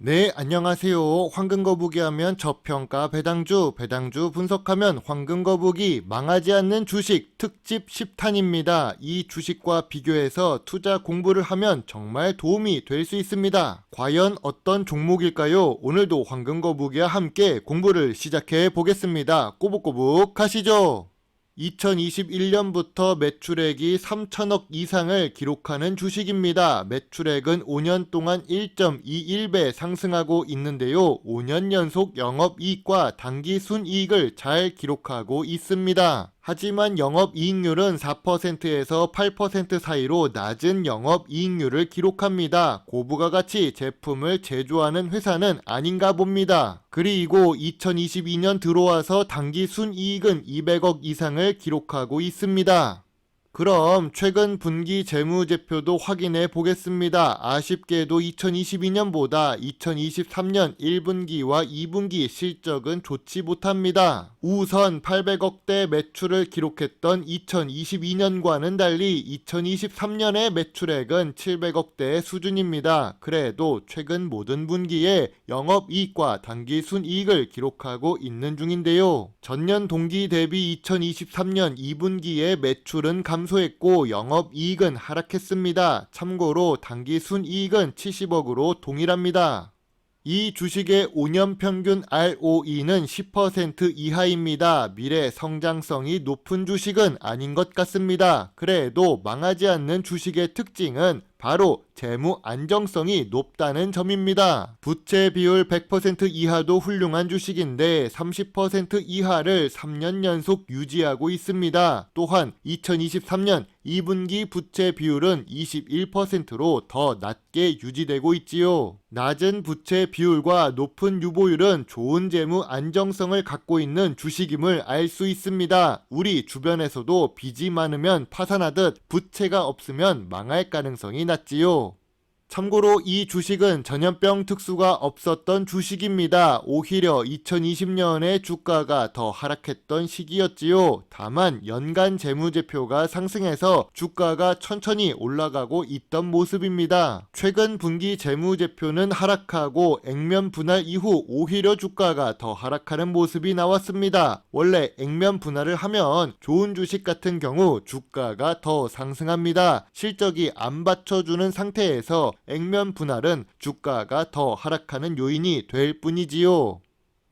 네, 안녕하세요. 황금거북이 하면 저평가 배당주, 배당주 분석하면 황금거북이 망하지 않는 주식 특집 10탄입니다. 이 주식과 비교해서 투자 공부를 하면 정말 도움이 될 수 있습니다. 과연 어떤 종목일까요? 오늘도 황금거북이와 함께 공부를 시작해 보겠습니다. 꼬북꼬북 가시죠. 2021년부터 매출액이 3천억 이상을 기록하는 주식입니다. 매출액은 5년 동안 1.21배 상승하고 있는데요. 5년 연속 영업이익과 당기순이익을 잘 기록하고 있습니다. 하지만 영업이익률은 4%에서 8% 사이로 낮은 영업이익률을 기록합니다. 고부가 가치 제품을 제조하는 회사는 아닌가 봅니다. 그리고 2022년 들어와서 당기순이익은 200억 이상을 기록하고 있습니다. 그럼 최근 분기 재무제표도 확인해 보겠습니다. 아쉽게도 2022년보다 2023년 1분기와 2분기 실적은 좋지 못합니다. 우선 800억대 매출을 기록했던 2022년과는 달리 2023년의 매출액은 700억대 수준입니다. 그래도 최근 모든 분기에 영업이익과 당기순이익을 기록하고 있는 중인데요. 전년 동기 대비 2023년 2분기에 매출은 감소했고 영업이익은 하락했습니다. 참고로 당기순이익은 70억으로 동일합니다. 이 주식의 5년 평균 ROE는 10% 이하입니다. 미래 성장성이 높은 주식은 아닌 것 같습니다. 그래도 망하지 않는 주식의 특징은 바로 재무 안정성이 높다는 점입니다. 부채 비율 100% 이하도 훌륭한 주식인데 30% 이하를 3년 연속 유지하고 있습니다. 또한 2023년 2분기 부채 비율은 21%로 더 낮게 유지되고 있지요. 낮은 부채 비율과 높은 유보율은 좋은 재무 안정성을 갖고 있는 주식임을 알 수 있습니다. 우리 주변에서도 빚이 많으면 파산하듯 부채가 없으면 망할 가능성이 낮지요. 참고로 이 주식은 전염병 특수가 없었던 주식입니다. 오히려 2020년에 주가가 더 하락했던 시기였지요. 다만 연간 재무제표가 상승해서 주가가 천천히 올라가고 있던 모습입니다. 최근 분기 재무제표는 하락하고 액면 분할 이후 오히려 주가가 더 하락하는 모습이 나왔습니다. 원래 액면 분할을 하면 좋은 주식 같은 경우 주가가 더 상승합니다. 실적이 안 받쳐주는 상태에서 액면 분할은 주가가 더 하락하는 요인이 될 뿐이지요.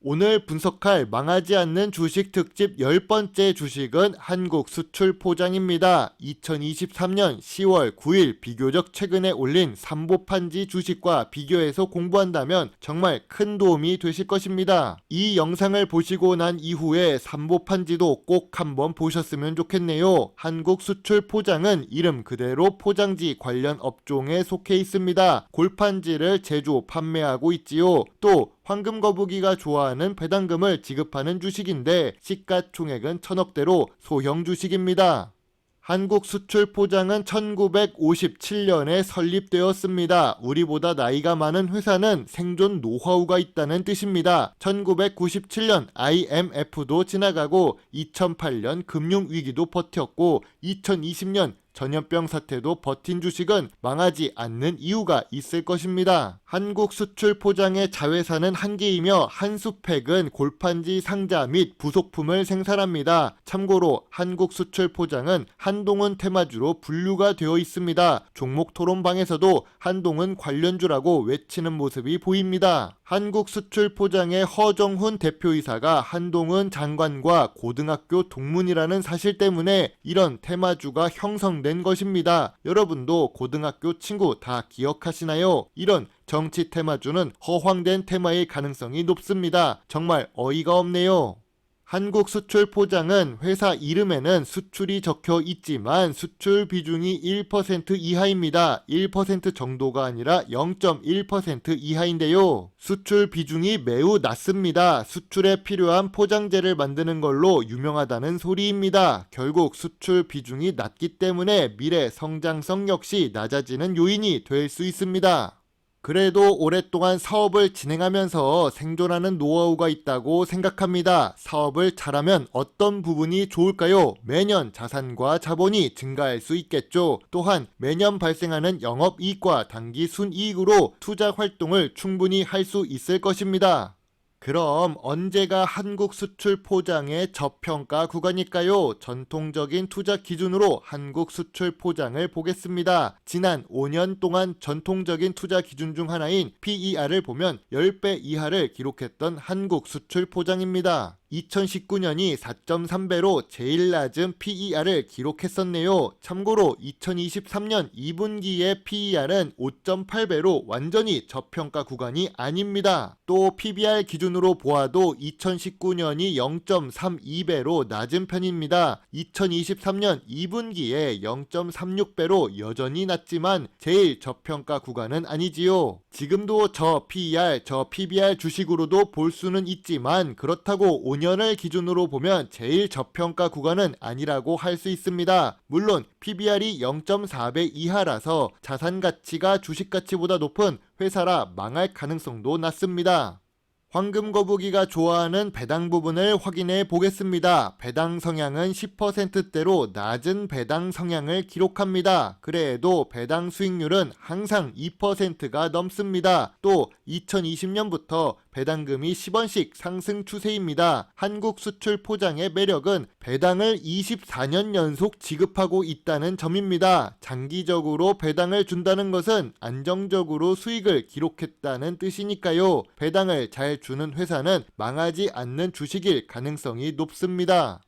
오늘 분석할 망하지 않는 주식 특집 10번째 주식은 한국수출포장입니다. 2023년 10월 9일 비교적 최근에 올린 삼보판지 주식과 비교해서 공부한다면 정말 큰 도움이 되실 것입니다. 이 영상을 보시고 난 이후에 삼보판지도 꼭 한번 보셨으면 좋겠네요. 한국수출포장은 이름 그대로 포장지 관련 업종에 속해 있습니다. 골판지를 제조 판매하고 있지요. 또 황금거북이가 좋아하는 배당금을 지급하는 주식인데 시가총액은 1000억대로 소형 주식입니다. 한국수출포장은 1957년에 설립되었습니다. 우리보다 나이가 많은 회사는 생존 노하우가 있다는 뜻입니다. 1997년 IMF도 지나가고 2008년 금융위기도 버텼고 2020년 전염병 사태도 버틴 주식은 망하지 않는 이유가 있을 것입니다. 한국수출포장의 자회사는 한 개이며 한수팩은 골판지 상자 및 부속품을 생산합니다. 참고로 한국수출포장은 한동훈 테마주로 분류가 되어 있습니다. 종목 토론방에서도 한동훈 관련주라고 외치는 모습이 보입니다. 한국수출포장의 허정훈 대표이사가 한동훈 장관과 고등학교 동문이라는 사실 때문에 이런 테마주가 형성된 것입니다. 여러분도 고등학교 친구 다 기억하시나요? 이런 정치 테마주는 허황된 테마일 가능성이 높습니다. 정말 어이가 없네요. 한국수출포장은 회사 이름에는 수출이 적혀 있지만 수출 비중이 1% 이하입니다. 1% 정도가 아니라 0.1% 이하인데요. 수출 비중이 매우 낮습니다. 수출에 필요한 포장재를 만드는 걸로 유명하다는 소리입니다. 결국 수출 비중이 낮기 때문에 미래 성장성 역시 낮아지는 요인이 될 수 있습니다. 그래도 오랫동안 사업을 진행하면서 생존하는 노하우가 있다고 생각합니다. 사업을 잘하면 어떤 부분이 좋을까요? 매년 자산과 자본이 증가할 수 있겠죠. 또한 매년 발생하는 영업이익과 단기 순이익으로 투자 활동을 충분히 할 수 있을 것입니다. 그럼 언제가 한국 수출 포장의 저평가 구간일까요? 전통적인 투자 기준으로 한국 수출 포장을 보겠습니다. 지난 5년 동안 전통적인 투자 기준 중 하나인 PER을 보면 10배 이하를 기록했던 한국 수출 포장입니다. 2019년이 4.3배로 제일 낮은 PER을 기록했었네요. 참고로 2023년 2분기의 PER은 5.8배로 완전히 저평가 구간이 아닙니다. 또 PBR 기준으로 보아도 2019년이 0.32배로 낮은 편입니다. 2023년 2분기에 0.36배로 여전히 낮지만 제일 저평가 구간은 아니지요. 지금도 저 PER, 저 PBR 주식으로도 볼 수는 있지만 그렇다고 5년을 기준으로 보면 제일 저평가 구간은 아니라고 할 수 있습니다. 물론 PBR이 0.4배 이하라서 자산 가치가 주식 가치보다 높은 회사라 망할 가능성도 낮습니다. 황금 거북이가 좋아하는 배당 부분을 확인해 보겠습니다. 배당 성향은 10%대로 낮은 배당 성향을 기록합니다. 그래도 배당 수익률은 항상 2%가 넘습니다. 또 2020년부터 배당금이 10원씩 상승 추세입니다. 한국 수출 포장의 매력은 배당을 24년 연속 지급하고 있다는 점입니다. 장기적으로 배당을 준다는 것은 안정적으로 수익을 기록했다는 뜻이니까요. 배당을 잘 주는 회사는 망하지 않는 주식일 가능성이 높습니다.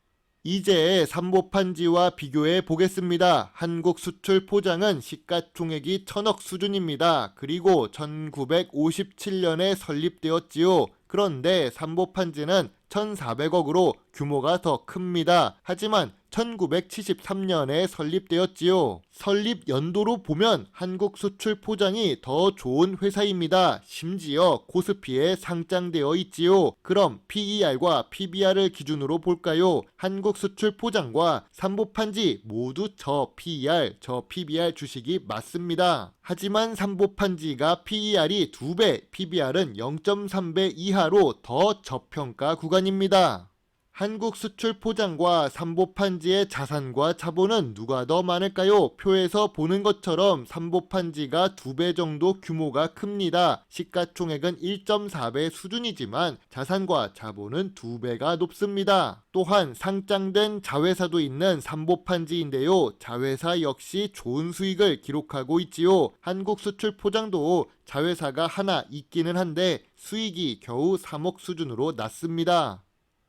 이제 삼보판지와 비교해 보겠습니다. 한국 수출 포장은 시가총액이 1000억 수준입니다. 그리고 1957년에 설립되었지요. 그런데 삼보판지는 1400억으로 규모가 더 큽니다. 하지만 1973년에 설립되었지요. 설립 연도로 보면 한국 수출 포장이 더 좋은 회사입니다. 심지어 코스피에 상장되어 있지요. 그럼 PER과 PBR을 기준으로 볼까요? 한국 수출 포장과 삼보판지 모두 저 PER, 저 PBR 주식이 맞습니다. 하지만 삼보판지가 PER이 2배, PBR은 0.3배 이하로 더 저평가 구간입니다. 한국 수출 포장과 삼보판지의 자산과 자본은 누가 더 많을까요? 표에서 보는 것처럼 삼보판지가 2배 정도 규모가 큽니다. 시가총액은 1.4배 수준이지만 자산과 자본은 2배가 높습니다. 또한 상장된 자회사도 있는 삼보판지인데요. 자회사 역시 좋은 수익을 기록하고 있지요. 한국 수출 포장도 자회사가 하나 있기는 한데 수익이 겨우 3억 수준으로 낮습니다.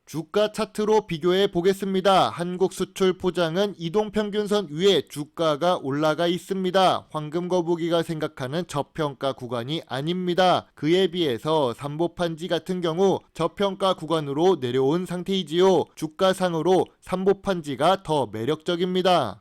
주가 차트로 비교해 보겠습니다. 한국 수출 포장은 이동평균선 위에 주가가 올라가 있습니다. 황금 거북이가 생각하는 저평가 구간이 아닙니다. 그에 비해서 삼보판지 같은 경우 저평가 구간으로 내려온 상태이지요. 주가상으로 삼보판지가 더 매력적입니다.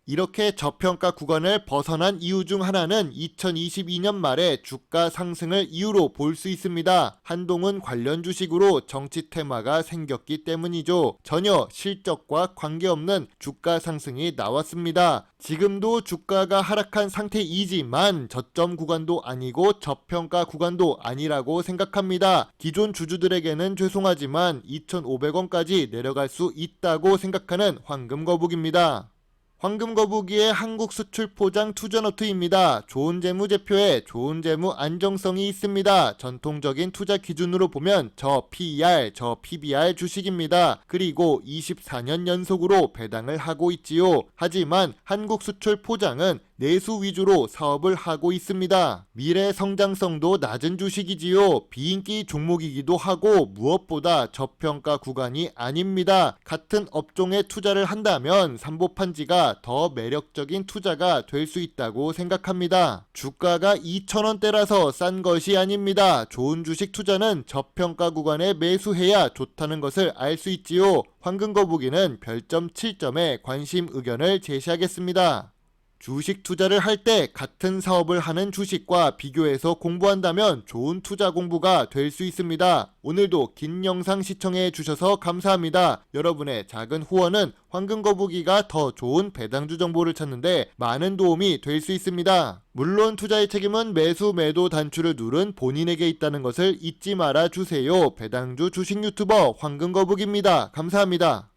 이렇게 저평가 구간을 벗어난 이유 중 하나는 2022년 말에 주가 상승을 이유로 볼 수 있습니다. 한동훈 관련 주식으로 정치 테마가 생겼기 때문이죠. 전혀 실적과 관계없는 주가 상승이 나왔습니다. 지금도 주가가 하락한 상태이지만 저점 구간도 아니고 저평가 구간도 아니라고 생각합니다. 기존 주주들에게는 죄송하지만 2,500원까지 내려갈 수 있다고 생각하는 황금 거북입니다. 황금 거북이의 한국 수출 포장 투자노트입니다. 좋은 재무제표에 좋은 재무 안정성이 있습니다. 전통적인 투자 기준으로 보면 저 PER, 저 PBR 주식입니다. 그리고 24년 연속으로 배당을 하고 있지요. 하지만 한국 수출 포장은 내수 위주로 사업을 하고 있습니다. 미래 성장성도 낮은 주식이지요. 비인기 종목이기도 하고 무엇보다 저평가 구간이 아닙니다. 같은 업종에 투자를 한다면 삼보판지가 더 매력적인 투자가 될 수 있다고 생각합니다. 주가가 2,000원대라서 싼 것이 아닙니다. 좋은 주식 투자는 저평가 구간에 매수해야 좋다는 것을 알 수 있지요. 황금 거북이는 별점 7점에 관심 의견을 제시하겠습니다. 주식 투자를 할 때 같은 사업을 하는 주식과 비교해서 공부한다면 좋은 투자 공부가 될 수 있습니다. 오늘도 긴 영상 시청해 주셔서 감사합니다. 여러분의 작은 후원은 황금거북이가 더 좋은 배당주 정보를 찾는데 많은 도움이 될 수 있습니다. 물론 투자의 책임은 매수 매도 단추를 누른 본인에게 있다는 것을 잊지 말아 주세요. 배당주 주식 유튜버 황금거북입니다. 감사합니다.